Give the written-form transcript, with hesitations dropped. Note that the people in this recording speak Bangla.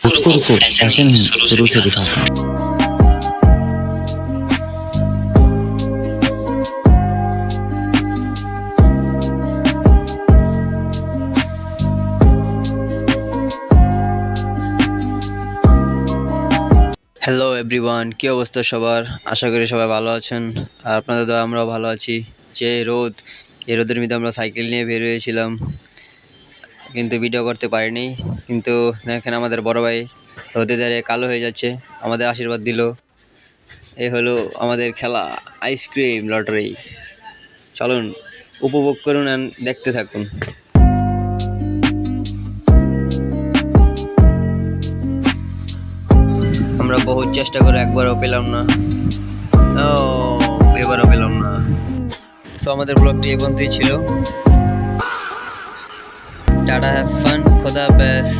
रुको रुको ऐसे नहीं, शुरू से दिखाओ। হ্যালো এভরিওয়ান, কী অবস্থা সবার? আশা করি সবাই ভালো আছেন। আর আপনাদের দয়া আমরাও ভালো আছি। যে রোদ, এই রোদের মধ্যে আমরা সাইকেল নিয়ে বের হয়েছিলাম, কিন্তু ভিডিও করতে পারিনি। কিন্তু দেখেন আমাদের বড় ভাই রোদে দাঁড়িয়ে কালো হয়ে যাচ্ছে, আমাদের আশীর্বাদ দিল। এই হলো আমাদের খেলা, আইসক্রিম লটারি। চলুন উপভোগ করুন আর দেখতে থাকুন। আমরা বহুত চেষ্টা করে একবারও পেলাম না, এবারও পেলাম না। সো আমাদের ব্লগটি এই পর্যন্তই ছিল। টাটা, হ্যাভ ফান, খোদা হাফেজ।